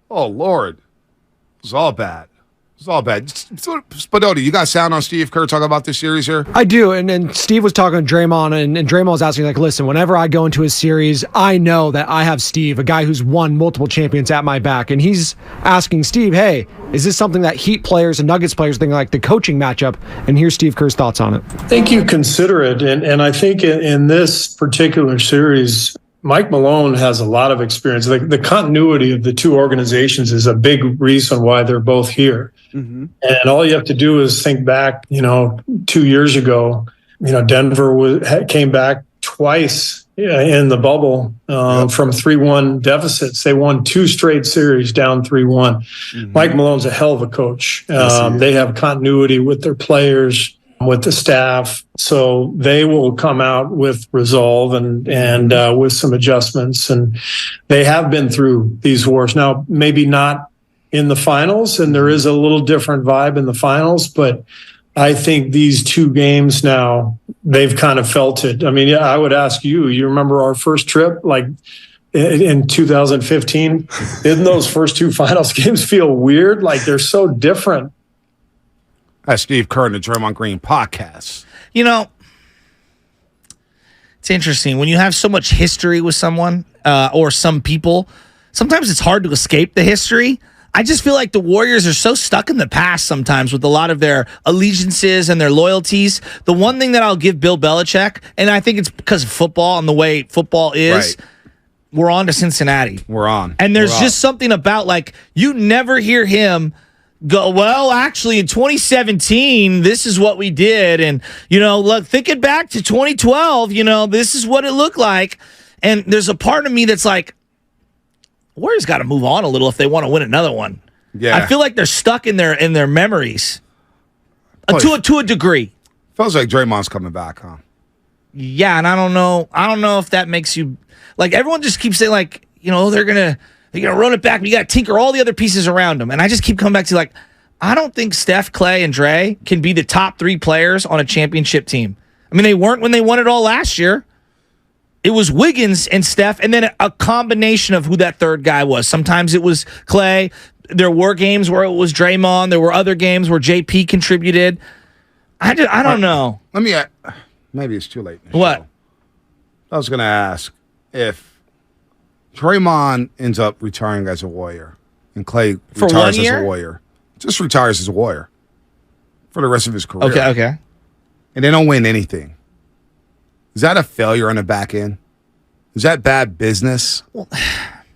Oh, Lord. It's all bad. It's all bad. Spadoti, you got sound on Steve Kerr talking about this series here? I do, and Steve was talking to Draymond, and Draymond was asking, like, listen, whenever I go into a series, I know that I have Steve, a guy who's won multiple champions, at my back, and he's asking Steve, hey, is this something that Heat players and Nuggets players think like the coaching matchup? And here's Steve Kerr's thoughts on it. I think you consider it, and I think in this particular series, Mike Malone has a lot of experience. The continuity of the two organizations is a big reason why they're both here. Mm-hmm. And all you have to do is think back, 2 years ago, Denver came back twice in the bubble from 3-1 deficits. They won 2 straight series down 3-1. Mm-hmm. Mike Malone's a hell of a coach. They have continuity with their players, with the staff. So they will come out with resolve and with some adjustments. And they have been through these wars. Now, maybe not in the finals, and there is a little different vibe in the finals, but I think these 2 games now, they've kind of felt it. I mean, I would ask you remember our first trip, like in 2015? Didn't those first 2 finals games feel weird? Like they're so different. That's Steve Kerr and the Draymond Green podcast. It's interesting. When you have so much history with someone or some people, sometimes it's hard to escape the history. I just feel like the Warriors are so stuck in the past sometimes with a lot of their allegiances and their loyalties. The one thing that I'll give Bill Belichick, and I think it's because of football and the way football is, right, we're on to Cincinnati. We're on. And there's just something about, like, you never hear him go, well, actually, in 2017, this is what we did. And, look, thinking back to 2012, this is what it looked like. And there's a part of me that's like, Warriors got to move on a little if they want to win another one. Yeah, I feel like they're stuck in their memories to a degree. Feels like Draymond's coming back, huh? Yeah, and I don't know if that makes you, like, everyone just keeps saying, like, they're gonna run it back, but you got to tinker all the other pieces around them. And I just keep coming back to, like, I don't think Steph, Clay, and Dre can be the top 3 players on a championship team. I mean, they weren't when they won it all last year. It was Wiggins and Steph, and then a combination of who that third guy was. Sometimes it was Clay. There were games where it was Draymond. There were other games where JP contributed. I don't know. Maybe it's too late. What? Show. I was going to ask if Draymond ends up retiring as a Warrior and Clay retires as a Warrior. Just retires as a Warrior for the rest of his career. Okay. And they don't win anything. Is that a failure on the back end? Is that bad business? Well,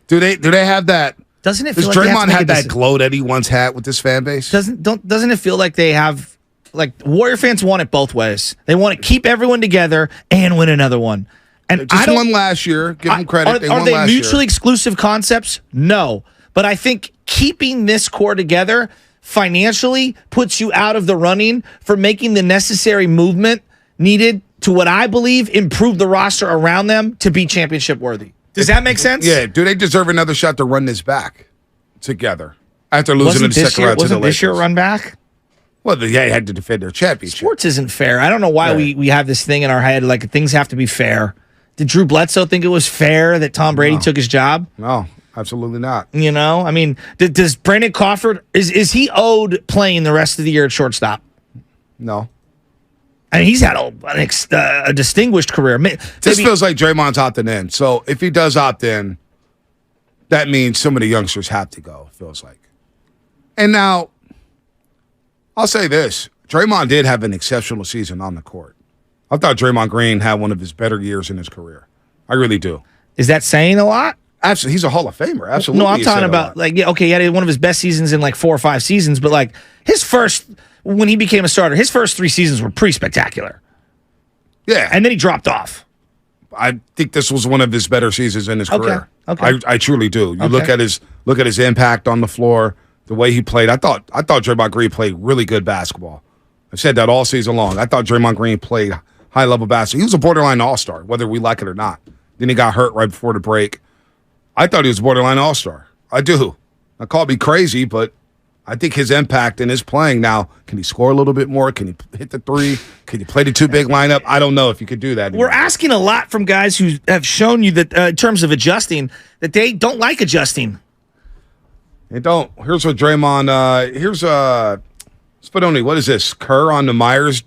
do they have that? Doesn't it feel does like Draymond have that glow that he once had with this fan base? Doesn't it feel like they have, like, Warrior fans want it both ways? They want to keep everyone together and win another one. And they just won last year. Give them credit. Are they mutually exclusive concepts? No. But I think keeping this core together financially puts you out of the running for making the necessary movement needed to, what I believe, improve the roster around them to be championship worthy. Does that make sense? Yeah. Do they deserve another shot to run this back together after losing in the second round to the Lakers? Wasn't this year run back? Well, they had to defend their championship. Sports isn't fair. I don't know why we have this thing in our head, like, things have to be fair. Did Drew Bledsoe think it was fair that Tom Brady took his job? No, absolutely not. I mean, does Brandon Crawford, is he owed playing the rest of the year at shortstop? No. I mean, he's had a distinguished career. This feels like Draymond's opting in. So if he does opt in, that means some of the youngsters have to go, it feels like. And now, I'll say this. Draymond did have an exceptional season on the court. I thought Draymond Green had one of his better years in his career. I really do. Is that saying a lot? Absolutely. He's a Hall of Famer. Absolutely. No, I'm talking about, like, yeah, okay, he had one of his best seasons in like 4 or 5 seasons, but like his first, when he became a starter, his first 3 seasons were pretty spectacular. Yeah. And then he dropped off. I think this was one of his better seasons in his career. Okay. I truly do. You look at his impact on the floor, the way he played. I thought Draymond Green played really good basketball. I said that all season long. I thought Draymond Green played high-level basketball. He was a borderline all-star, whether we like it or not. Then he got hurt right before the break. I thought he was a borderline all-star. I do. I call me crazy, but I think his impact in his playing now, can he score a little bit more? Can he hit the 3? Can he play the 2 big lineup? I don't know if you could do that anymore. We're asking a lot from guys who have shown you that in terms of adjusting, that they don't like adjusting. And don't. Here's what Draymond. Here's Spadoni. What is this? Kerr on the Myers.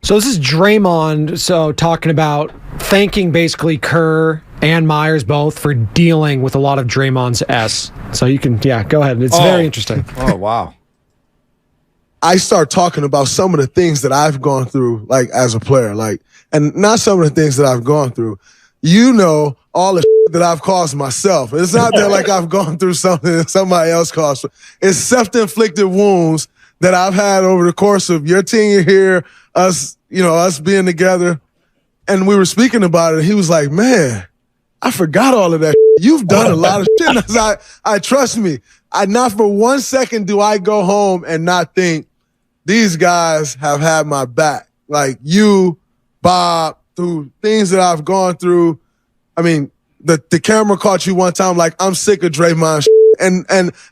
So this is Draymond. So talking about thanking basically Kerr and Myers both for dealing with a lot of Draymond's S. So you can, go ahead. It's very interesting. Oh wow. I start talking about some of the things that I've gone through, like as a player, and not some of the things that I've gone through. You know, all the that I've caused myself. It's not that like I've gone through something that somebody else caused. It's self-inflicted wounds that I've had over the course of your tenure here, us being together. And we were speaking about it. And he was like, man, I forgot all of that. You've done a lot of shit. I trust me. Not for 1 second do I go home and not think these guys have had my back. Like you, Bob, through things that I've gone through. I mean, the camera caught you one time like, I'm sick of Draymond and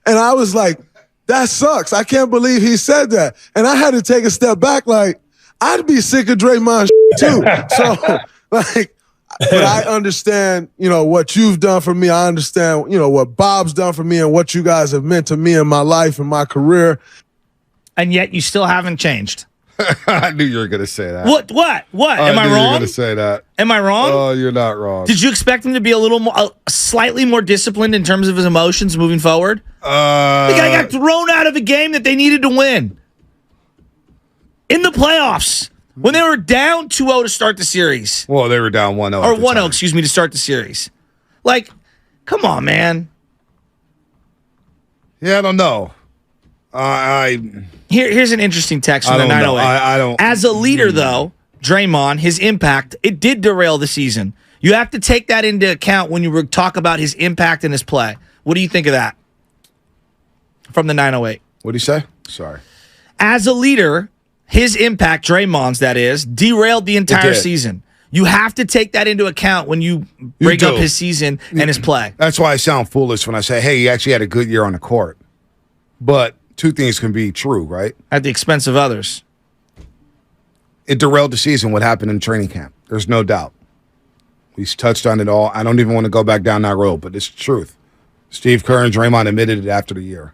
I was like, that sucks. I can't believe he said that. And I had to take a step back like, I'd be sick of Draymond too. So like, but I understand, what you've done for me. I understand, what Bob's done for me and what you guys have meant to me in my life and my career. And yet you still haven't changed. I knew you were going to say that. What? Am I knew wrong? You were going to say that. Am I wrong? Oh, you're not wrong. Did you expect him to be a little more, slightly more disciplined in terms of his emotions moving forward? The guy got thrown out of a game that they needed to win. In the playoffs. When they were down 2-0 to start the series. Well, they were down 1-0. Or 1-0, to start the series. Like, come on, man. Yeah, I don't know. Here's an interesting text from the 908. I don't. As a leader, though, Draymond, his impact, it did derail the season. You have to take that into account when you talk about his impact and his play. What do you think of that? From the 908. What do you say? Sorry. As a leader, his impact, Draymond's that is, derailed the entire season. You have to take that into account when you break up his season and his play. That's why I sound foolish when I say, hey, he actually had a good year on the court. But two things can be true, right? At the expense of others. It derailed the season, what happened in training camp. There's no doubt. He's touched on it all. I don't even want to go back down that road, but it's the truth. Steve Kerr and Draymond admitted it after the year.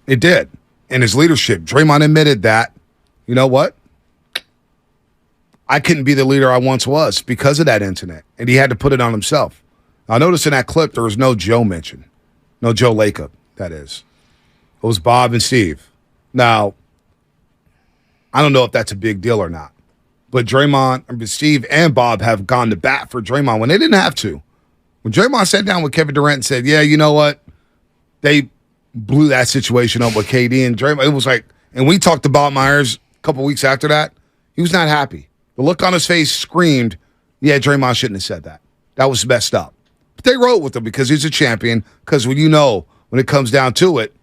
It did. In his leadership, Draymond admitted that, you know what? I couldn't be the leader I once was because of that incident, and he had to put it on himself. Now, notice in that clip, there was no Joe mentioned. No Joe Lacob, that is. It was Bob and Steve. Now, I don't know if that's a big deal or not, but Steve and Bob have gone to bat for Draymond when they didn't have to. When Draymond sat down with Kevin Durant and said, yeah, you know what? They blew that situation up with KD and Draymond. It was like, and we talked about Myers a couple weeks after that. He was not happy. The look on his face screamed, yeah, Draymond shouldn't have said that. That was messed up. But they wrote with him because he's a champion, because when it comes down to it,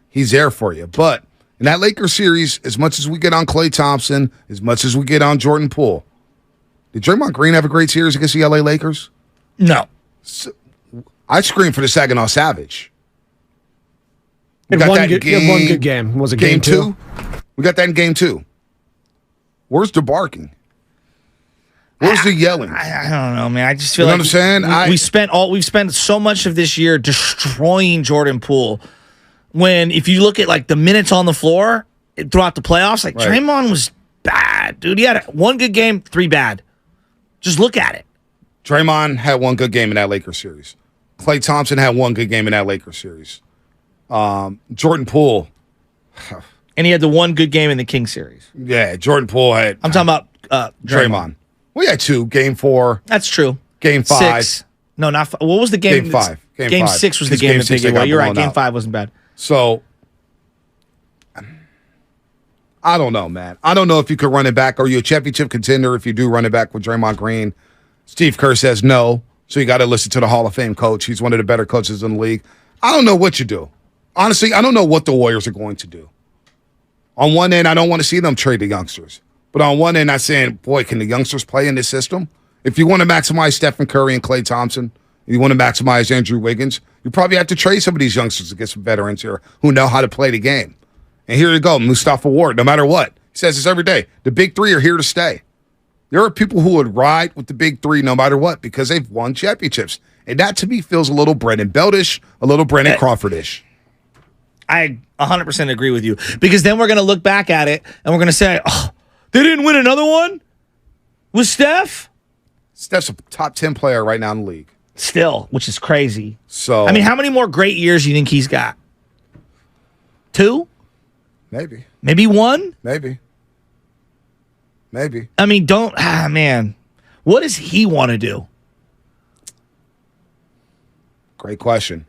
he's there for you. But in that Lakers series, as much as we get on Klay Thompson, as much as we get on Jordan Poole, did Draymond Green have a great series against the LA Lakers? No. I screamed for the Saginaw Savage. He had one good game. Was it game two? We got that in game 2. Where's the barking? Where's the yelling? I don't know, man. I just feel like what I'm saying? We've spent so much of this year destroying Jordan Poole. When if you look at like the minutes on the floor throughout the playoffs, like Draymond was bad, dude. He had one good game, 3 bad. Just look at it. Draymond had one good game in that Lakers series. Klay Thompson had one good game in that Lakers series. Jordan Poole. And he had the one good game in the Kings series. Yeah, Jordan Poole had. I'm talking about Draymond. We had 2. Game 4. That's true. Game 5. 6. No, not 5. What was the game? Game 5. Game 6 was the game that they gave away. You're right. Game 5 wasn't bad. So, I don't know, man. I don't know if you could run it back. Are you a championship contender if you do run it back with Draymond Green? Steve Kerr says no. So you got to listen to the Hall of Fame coach. He's one of the better coaches in the league. I don't know what you do. Honestly, I don't know what the Warriors are going to do. On one end, I don't want to see them trade the youngsters. But on one end, I'm saying, boy, can the youngsters play in this system? If you want to maximize Stephen Curry and Klay Thompson, you want to maximize Andrew Wiggins, you probably have to trade some of these youngsters to get some veterans here who know how to play the game. And here you go, Mustafa Ward, no matter what. He says this every day. The big 3 are here to stay. There are people who would ride with the big 3 no matter what because they've won championships. And that to me feels a little Brendan Beltish, a little Brandon Crawfordish. I 100% agree with you, because then we're going to look back at it and we're going to say, oh, they didn't win another one with Steph? Steph's a top 10 player right now in the league. Still, which is crazy. So I mean, how many more great years do you think he's got? 2? Maybe. Maybe 1? Maybe. I mean, man. What does he want to do? Great question.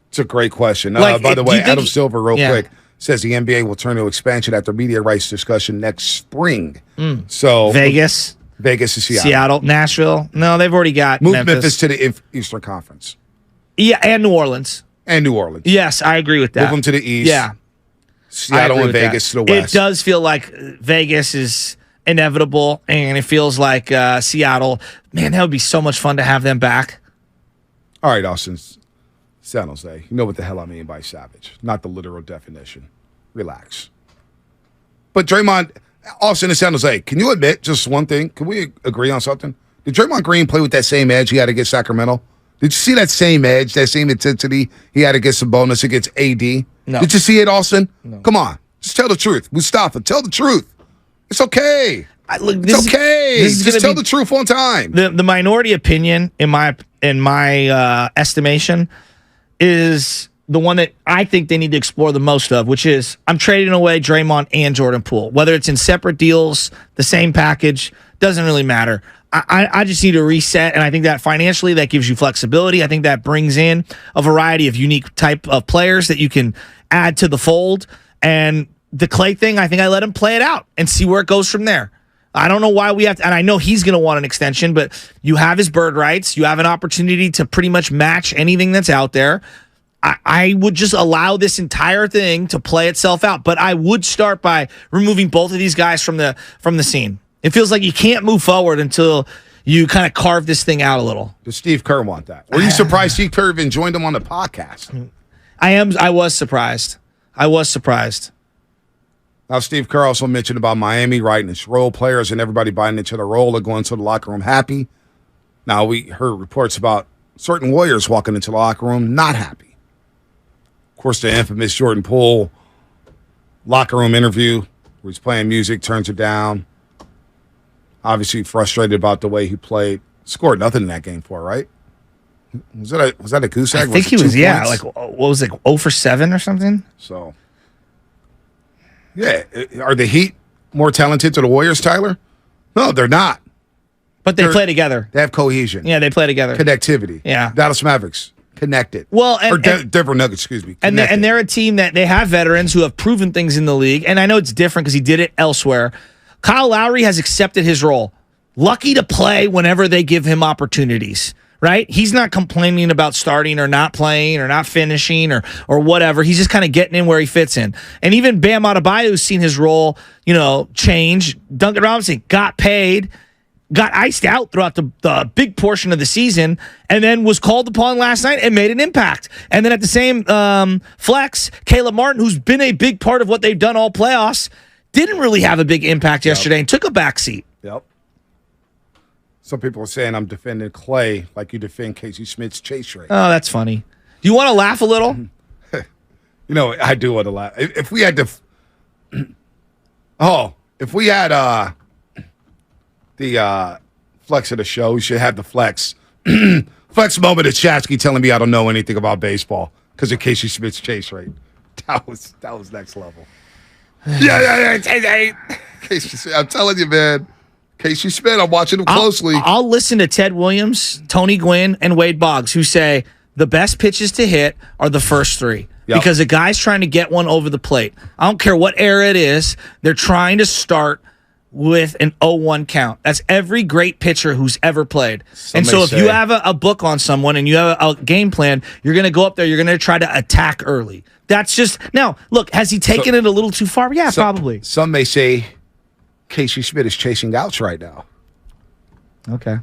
It's a great question. Like, by the do way, you think Adam Silver, real yeah. quick, says the NBA will turn to expansion after media rights discussion next spring. So Vegas, to Seattle. Seattle, Nashville. No, they've already got Move Memphis to the Eastern Conference. Yeah, and New Orleans. Yes, I agree with that. Move them to the East. Yeah. Seattle and Vegas to the West. It does feel like Vegas is inevitable, and it feels like Seattle. Man, that would be so much fun to have them back. All right, Austin. San Jose. You know what the hell I mean by savage. Not the literal definition. Relax. But Draymond, Austin and San Jose, can you admit just one thing? Can we agree on something? Did Draymond Green play with that same edge he had against Sacramento? Did you see that same edge, that same intensity he had against Sabonis against AD? No. Did you see it, Austin? No. Come on. Just tell the truth. Mustafa, tell the truth. It's okay. It's okay. Just tell the truth one time. The minority opinion, in my estimation, is the one that I think they need to explore the most of, which is I'm trading away Draymond and Jordan Poole. Whether it's in separate deals, the same package, doesn't really matter. I just need to reset, and I think that financially that gives you flexibility. I think that brings in a variety of unique type of players that you can add to the fold. And the Clay thing, I think I let him play it out and see where it goes from there. I don't know why we have to, and I know he's going to want an extension, but you have his bird rights. You have an opportunity to pretty much match anything that's out there. I would just allow this entire thing to play itself out, but I would start by removing both of these guys from the scene. It feels like you can't move forward until you kind of carve this thing out a little. Does Steve Kerr want that? Were you surprised Steve Kerr even joined him on the podcast? I was surprised. Now, Steve Kerr also mentioned about Miami, right, and its role players and everybody buying into the role of going to the locker room happy. Now, we heard reports about certain Warriors walking into the locker room not happy. Of course, the infamous Jordan Poole locker room interview where he's playing music, turns it down. Obviously frustrated about the way he played. Scored nothing in that game for, right? Was that a goose egg? I think he was, like, what was it, 0 for 7 or something? So, yeah. Are the Heat more talented to the Warriors, Tyler? No, they're not. But they play together. They have cohesion. Yeah, they play together. Connectivity. Yeah. Dallas Mavericks, connected. Well, Denver Nuggets, excuse me. And they're a team that they have veterans who have proven things in the league. And I know it's different because he did it elsewhere. Kyle Lowry has accepted his role. Lucky to play whenever they give him opportunities, right? He's not complaining about starting or not playing or not finishing or whatever. He's just kind of getting in where he fits in. And even Bam Adebayo's seen his role, change. Duncan Robinson got paid, got iced out throughout the big portion of the season, and then was called upon last night and made an impact. And then at the same flex, Caleb Martin, who's been a big part of what they've done all playoffs, didn't really have a big impact yesterday and took a backseat. Yep. Some people are saying I'm defending Clay like you defend Casey Smith's chase rate. Oh, that's funny. Do you want to laugh a little? I do want to laugh. If we had the flex of the show, we should have the flex. Flex moment of Chatsky telling me I don't know anything about baseball because of Casey Smith's chase rate. That was next level. Yeah. Casey, I'm telling you, man. Casey Smith, I'm watching him closely. I'll listen to Ted Williams, Tony Gwynn, and Wade Boggs, who say the best pitches to hit are the first 3. Yep. Because a guy's trying to get one over the plate. I don't care what era it is. They're trying to start with an 0-1 count. That's every great pitcher who's ever played. And so if you have a book on someone and you have a game plan, you're going to go up there, you're going to try to attack early. That's just – now, look, has he taken it a little too far? Yeah, probably. Some may say Casey Smith is chasing outs right now. Okay.